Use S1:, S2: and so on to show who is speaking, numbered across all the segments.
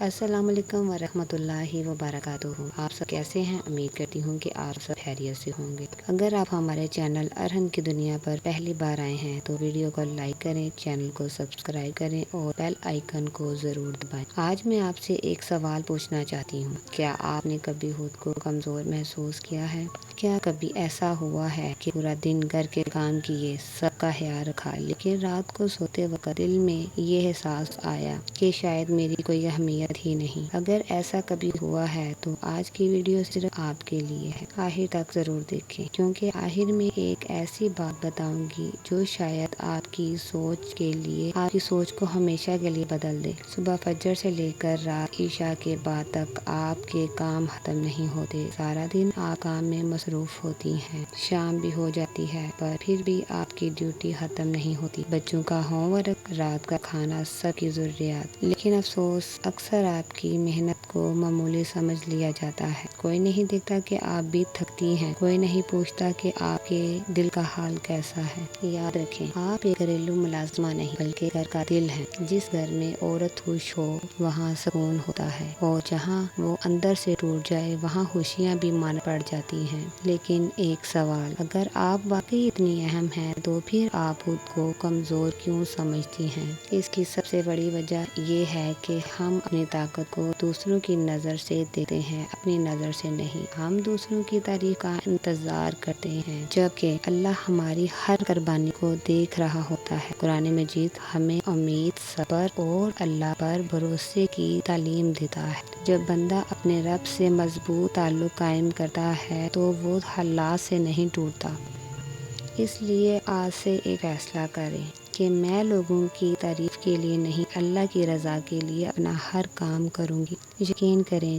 S1: السلام علیکم ورحمۃ اللہ وبرکاتہ۔ آپ سب کیسے ہیں؟ امید کرتی ہوں کہ آپ سب خیریت سے ہوں گے۔ اگر آپ ہمارے چینل ارہم کی دنیا پر پہلی بار آئے ہیں تو ویڈیو کو لائک کریں، چینل کو سبسکرائب کریں اور بیل آئیکن کو ضرور دبائیں۔ آج میں آپ سے ایک سوال پوچھنا چاہتی ہوں، کیا آپ نے کبھی خود کو کمزور محسوس کیا ہے؟ کیا کبھی ایسا ہوا ہے کہ پورا دن گھر کے کام کیے، سب کا خیال رکھا، لیکن رات کو سوتے وقت دل میں یہ احساس آیا کہ شاید میری کوئی اہمیت ہی نہیں؟ اگر ایسا کبھی ہوا ہے تو آج کی ویڈیو صرف آپ کے لیے ہے، آخر تک ضرور دیکھیں، کیونکہ آخر میں ایک ایسی بات بتاؤں گی جو شاید آپ کی سوچ کو ہمیشہ کے لیے بدل دے۔ صبح فجر سے لے کر رات عشاء کے بعد تک آپ کے کام ختم نہیں ہوتے، سارا دن آپ کام میں مصروف ہوتی ہیں، شام بھی ہو جاتی ہے پر پھر بھی آپ کی ڈیوٹی ختم نہیں ہوتی، بچوں کا ہوم ورک، رات کا کھانا، سب کی ضروریات۔ لیکن افسوس، اکثر آپ کی محنت کو معمولی سمجھ لیا جاتا ہے۔ کوئی نہیں دیکھتا کہ آپ بھی تھکتی ہیں، کوئی نہیں پوچھتا کہ آپ کے دل کا حال کیسا ہے۔ یاد رکھیں، آپ ایک گھریلو ملازمہ نہیں بلکہ گھر کا دل ہے۔ جس گھر میں عورت خوش ہو وہاں سکون ہوتا ہے، اور جہاں وہ اندر سے ٹوٹ جائے وہاں خوشیاں بھی مان پڑ جاتی ہیں۔ لیکن ایک سوال، اگر آپ واقعی اتنی اہم ہیں تو پھر آپ خود کو کمزور کیوں سمجھتی ہیں؟ اس کی سب سے بڑی وجہ یہ ہے کہ ہم اپنی طاقت کو دوسروں کی نظر سے دیکھتے ہیں، اپنی نظر سے نہیں۔ ہم دوسروں کی تعریف کا انتظار کرتے ہیں جبکہ اللہ ہماری ہر قربانی کو دیکھ رہا ہوتا ہے۔ قرآن مجید ہمیں امید، صبر اور اللہ پر بھروسے کی تعلیم دیتا ہے۔ جب بندہ اپنے رب سے مضبوط تعلق قائم کرتا ہے تو وہ حالات سے نہیں ٹوٹتا۔ اس لیے آج سے ایک فیصلہ کریں کہ میں لوگوں کی تعریف کے لیے نہیں، اللہ کی رضا کے لیے اپنا ہر کام کروں گی۔ یقین کریں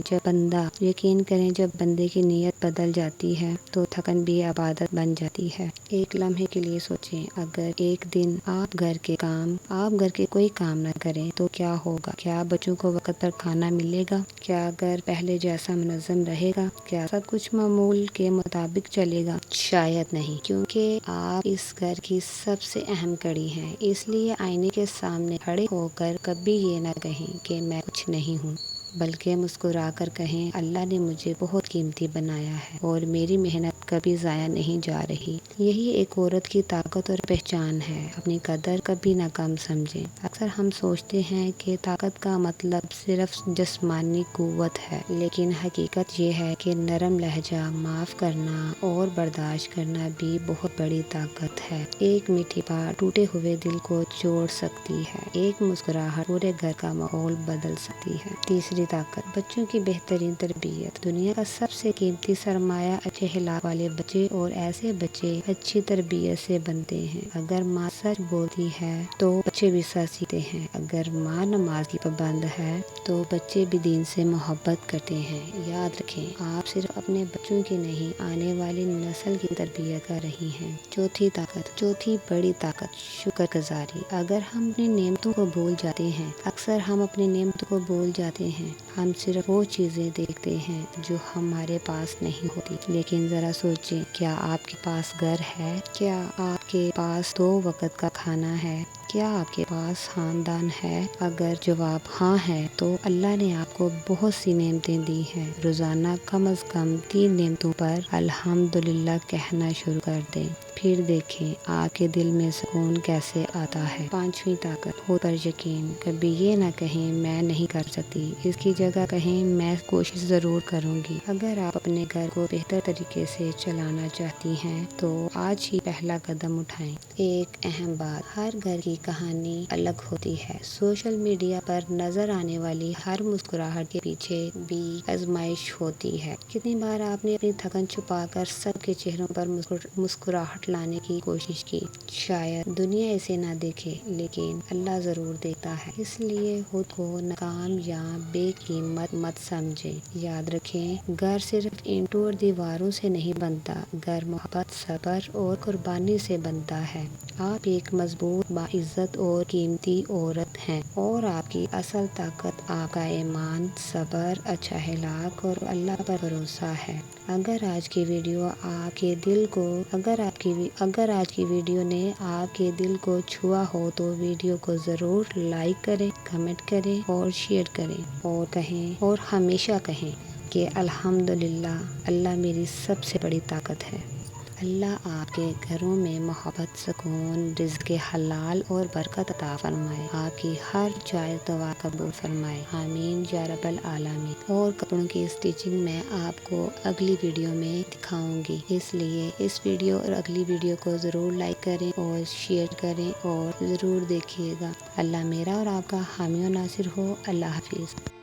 S1: جب بندے کی نیت بدل جاتی ہے تو تھکن بھی عبادت بن جاتی ہے۔ ایک لمحے کے لیے سوچیں، اگر ایک دن آپ گھر کے کوئی کام نہ کریں تو کیا ہوگا؟ کیا بچوں کو وقت پر کھانا ملے گا؟ کیا گھر پہلے جیسا منظم رہے گا؟ کیا سب کچھ معمول کے مطابق چلے گا؟ شاید نہیں، کیونکہ آپ اس گھر کی سب سے اہم کڑی ہیں۔ اس لیے آئینے کے سامنے کھڑے ہو کر کبھی یہ نہ کہیں کہ میں کچھ نہیں ہوں، بلکہ مسکرا کر کہیں، اللہ نے مجھے بہت قیمتی بنایا ہے اور میری محنت کبھی ضائع نہیں جا رہی۔ یہی ایک عورت کی طاقت اور پہچان ہے۔ اپنی قدر کبھی نہ کم سمجھیں۔ اکثر ہم سوچتے ہیں کہ طاقت کا مطلب صرف جسمانی قوت ہے، لیکن حقیقت یہ ہے کہ نرم لہجہ، معاف کرنا اور برداشت کرنا بھی بہت بڑی طاقت ہے۔ ایک میٹھی بات ٹوٹے ہوئے دل کو جوڑ سکتی ہے، ایک مسکراہٹ پورے گھر کا ماحول بدل سکتی ہے۔ تیسری طاقت، بچوں کی بہترین تربیت۔ دنیا کا سب سے قیمتی سرمایہ اچھے اخلاق والے بچے، اور ایسے بچے اچھی تربیت سے بنتے ہیں۔ اگر ماں سچ بولتی ہے تو بچے بھی سچ سیکھتے ہیں، اگر ماں نماز کی پابند ہے تو بچے بھی دین سے محبت کرتے ہیں۔ یاد رکھیں، آپ صرف اپنے بچوں کی نہیں، آنے والی نسل کی تربیت کر رہی ہیں۔ چوتھی بڑی طاقت، شکر گزاری۔ اگر ہم اپنی نعمتوں کو بھول جاتے ہیں، اکثر ہم اپنی نعمتوں کو بھول جاتے ہیں، ہم صرف وہ چیزیں دیکھتے ہیں جو ہمارے پاس نہیں ہوتی۔ لیکن ذرا سوچیں، کیا آپ کے پاس گھر ہے؟ کیا آپ کے پاس 2 وقت کا کھانا ہے؟ کیا آپ کے پاس خاندان ہے؟ اگر جواب ہاں ہے تو اللہ نے آپ کو بہت سی نعمتیں دی ہیں۔ روزانہ کم از کم 3 نعمتوں پر الحمدللہ کہنا شروع کر دیں، پھر دیکھیں آپ کے دل میں سکون کیسے آتا ہے۔ 5ویں طاقت، خود پر یقین۔ کبھی یہ نہ کہیں میں نہیں کر سکتی، اس کی جگہ کہیں میں کوشش ضرور کروں گی۔ اگر آپ اپنے گھر کو بہتر طریقے سے چلانا چاہتی ہیں تو آج ہی پہلا قدم اٹھائیں۔ ایک اہم بات، ہر گھر کی کہانی الگ ہوتی ہے۔ سوشل میڈیا پر نظر آنے والی ہر مسکراہٹ کے پیچھے بھی آزمائش ہوتی ہے۔ کتنی بار آپ نے اپنی تھکن چھپا کر سب کے چہروں پر مسکراہٹ لانے کی کوشش کی؟ شاید دنیا اسے نہ دیکھے لیکن اللہ ضرور دیکھتا ہے۔ اس لیے خود کو ناکام یا بے قیمت مت سمجھیں۔ یاد رکھیں، گھر صرف اینٹوں اور دیواروں سے نہیں بنتا، گھر محبت، صبر اور قربانی سے بنتا ہے۔ آپ ایک مضبوط، باعزت اور قیمتی عورت ہیں، اور آپ کی اصل طاقت آپ کا ایمان، صبر، اچھا اخلاق اور اللہ پر بھروسہ ہے۔ اگر آج کی ویڈیو آپ اگر آج کی ویڈیو نے آپ کے دل کو چھوا ہو تو ویڈیو کو ضرور لائک کریں، کمنٹ کریں اور شیئر کریں، اور کہیں اور ہمیشہ کہیں کہ الحمدللہ، اللہ میری سب سے بڑی طاقت ہے۔ اللہ آپ کے گھروں میں محبت، سکون، رزق حلال اور برکت عطا فرمائے، آپ کی ہر جائز دعا قبول فرمائے، آمین یا رب العالمین۔ اور کپڑوں کی اسٹیچنگ میں آپ کو اگلی ویڈیو میں دکھاؤں گی، اس لیے اس ویڈیو اور اگلی ویڈیو کو ضرور لائک کریں اور شیئر کریں اور ضرور دیکھیے گا۔ اللہ میرا اور آپ کا حامی و ناصر ہو۔ اللہ حافظ۔